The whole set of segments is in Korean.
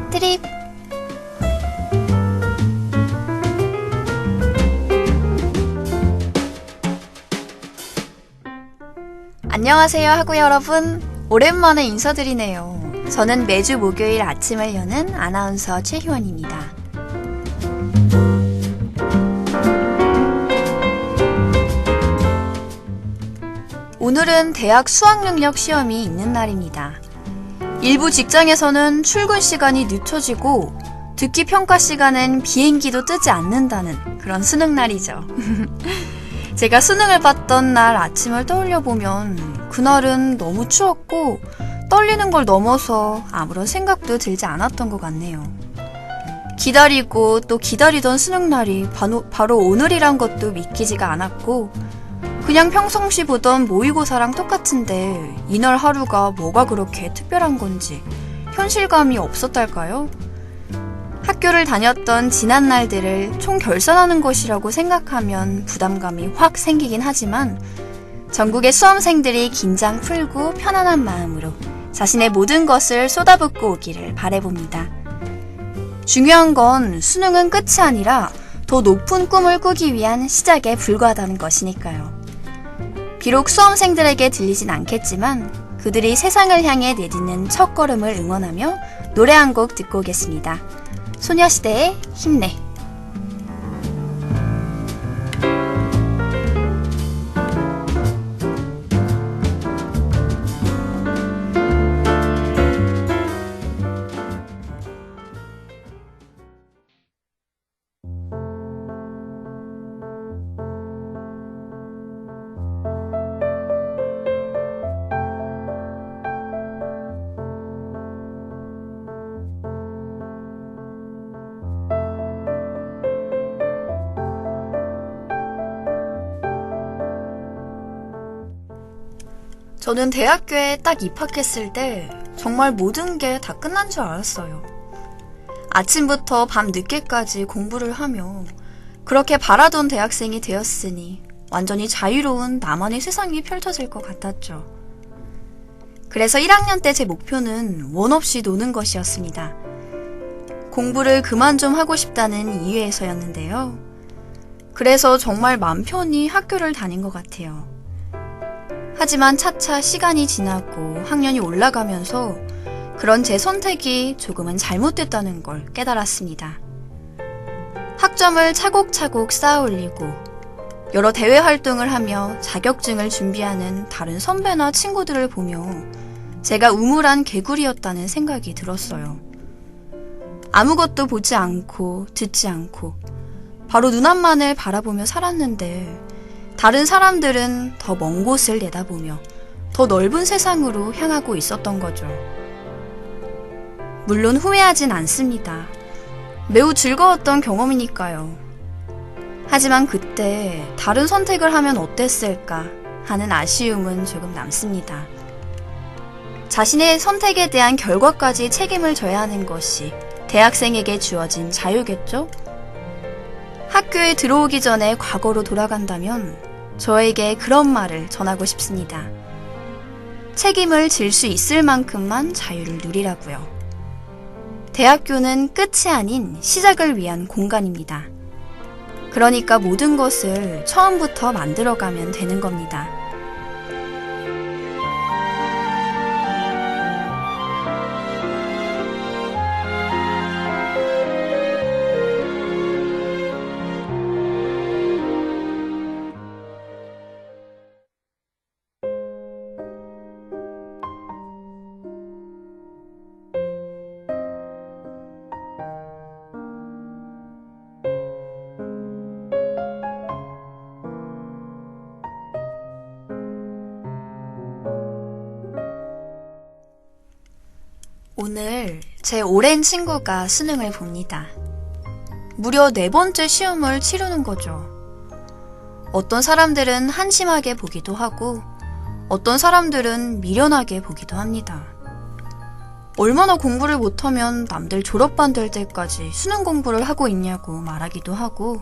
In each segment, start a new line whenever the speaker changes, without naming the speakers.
트립. 안녕하세요 하구 여러분, 오랜만에 인사드리네요. 저는 매주 목요일 아침을 여는 아나운서 최희원입니다. 오늘은 대학 수학능력 시험이 있는 날입니다. 일부 직장에서는 출근 시간이 늦춰지고 듣기 평가 시간엔 비행기도 뜨지 않는다는 그런 수능 날이죠. 제가 수능을 봤던 날 아침을 떠올려보면 그날은 너무 추웠고 떨리는 걸 넘어서 아무런 생각도 들지 않았던 것 같네요. 기다리고 또 기다리던 수능 날이 바로 오늘이란 것도 믿기지가 않았고, 그냥 평상시 보던 모의고사랑 똑같은데 이날 하루가 뭐가 그렇게 특별한 건지 현실감이 없었달까요? 학교를 다녔던 지난 날들을 총 결산하는 것이라고 생각하면 부담감이 확 생기긴 하지만, 전국의 수험생들이 긴장 풀고 편안한 마음으로 자신의 모든 것을 쏟아붓고 오기를 바라봅니다. 중요한 건 수능은 끝이 아니라 더 높은 꿈을 꾸기 위한 시작에 불과하다는 것이니까요. 비록 수험생들에게 들리진 않겠지만 그들이 세상을 향해 내딛는 첫걸음을 응원하며 노래 한 곡 듣고 오겠습니다. 소녀시대의 힘내. 저는 대학교에 딱 입학했을 때 정말 모든 게 다 끝난 줄 알았어요. 아침부터 밤 늦게까지 공부를 하며 그렇게 바라던 대학생이 되었으니 완전히 자유로운 나만의 세상이 펼쳐질 것 같았죠. 그래서 1학년 때 제 목표는 원 없이 노는 것이었습니다. 공부를 그만 좀 하고 싶다는 이유에서였는데요. 그래서 정말 맘 편히 학교를 다닌 것 같아요. 하지만 차차 시간이 지나고 학년이 올라가면서 그런 제 선택이 조금은 잘못됐다는 걸 깨달았습니다. 학점을 차곡차곡 쌓아올리고 여러 대외 활동을 하며 자격증을 준비하는 다른 선배나 친구들을 보며 제가 우물한 개구리였다는 생각이 들었어요. 아무것도 보지 않고 듣지 않고 바로 눈앞만을 바라보며 살았는데, 다른 사람들은 더 먼 곳을 내다보며 더 넓은 세상으로 향하고 있었던 거죠. 물론 후회하진 않습니다. 매우 즐거웠던 경험이니까요. 하지만 그때 다른 선택을 하면 어땠을까 하는 아쉬움은 조금 남습니다. 자신의 선택에 대한 결과까지 책임을 져야 하는 것이 대학생에게 주어진 자유겠죠? 학교에 들어오기 전에 과거로 돌아간다면 저에게 그런 말을 전하고 싶습니다. 책임을 질 수 있을 만큼만 자유를 누리라고요. 대학교는 끝이 아닌 시작을 위한 공간입니다. 그러니까 모든 것을 처음부터 만들어가면 되는 겁니다. 오늘 제 오랜 친구가 수능을 봅니다. 무려 4번째 시험을 치르는 거죠. 어떤 사람들은 한심하게 보기도 하고 어떤 사람들은 미련하게 보기도 합니다. 얼마나 공부를 못하면 남들 졸업반 될 때까지 수능 공부를 하고 있냐고 말하기도 하고,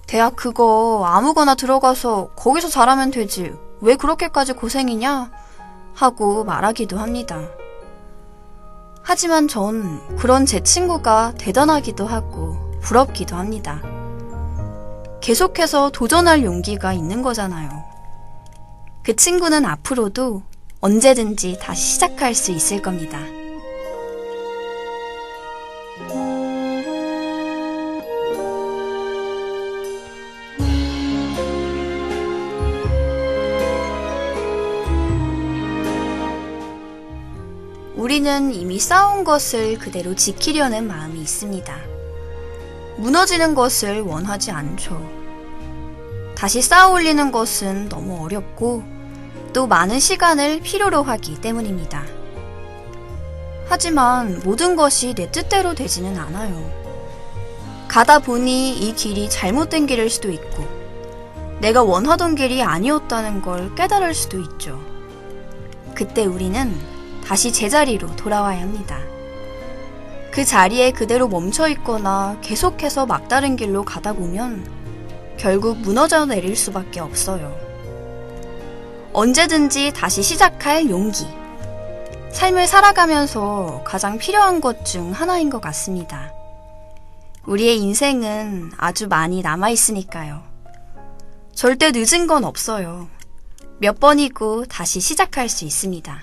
대학 그거 아무거나 들어가서 거기서 잘하면 되지 왜 그렇게까지 고생이냐 하고 말하기도 합니다. 하지만 전 그런 제 친구가 대단하기도 하고 부럽기도 합니다. 계속해서 도전할 용기가 있는 거잖아요. 그 친구는 앞으로도 언제든지 다시 시작할 수 있을 겁니다. 우리는 이미 쌓아온 것을 그대로 지키려는 마음이 있습니다. 무너지는 것을 원하지 않죠. 다시 쌓아 올리는 것은 너무 어렵고 또 많은 시간을 필요로 하기 때문입니다. 하지만 모든 것이 내 뜻대로 되지는 않아요. 가다 보니 이 길이 잘못된 길일 수도 있고 내가 원하던 길이 아니었다는 걸 깨달을 수도 있죠. 그때 우리는 다시 제자리로 돌아와야 합니다. 그 자리에 그대로 멈춰 있거나 계속해서 막다른 길로 가다 보면 결국 무너져 내릴 수밖에 없어요. 언제든지 다시 시작할 용기. 삶을 살아가면서 가장 필요한 것 중 하나인 것 같습니다. 우리의 인생은 아주 많이 남아있으니까요. 절대 늦은 건 없어요. 몇 번이고 다시 시작할 수 있습니다.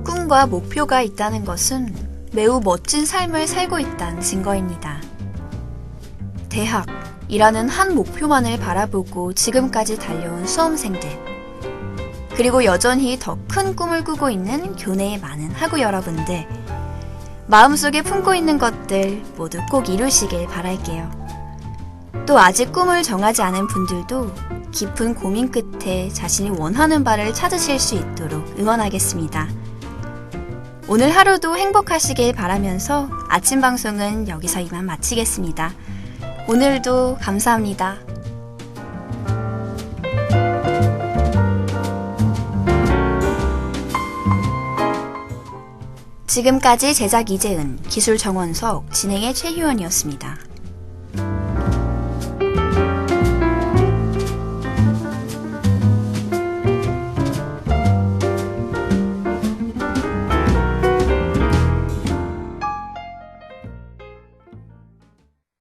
꿈과 목표가 있다는 것은 매우 멋진 삶을 살고 있다는 증거입니다. 대학이라는 한 목표만을 바라보고 지금까지 달려온 수험생들, 그리고 여전히 더 큰 꿈을 꾸고 있는 교내의 많은 학우 여러분들, 마음속에 품고 있는 것들 모두 꼭 이루시길 바랄게요. 또 아직 꿈을 정하지 않은 분들도 깊은 고민 끝에 자신이 원하는 바를 찾으실 수 있도록 응원하겠습니다. 오늘 하루도 행복하시길 바라면서 아침 방송은 여기서 이만 마치겠습니다. 오늘도 감사합니다. 지금까지 제작 이재은, 기술 정원석, 진행의 최희원이었습니다.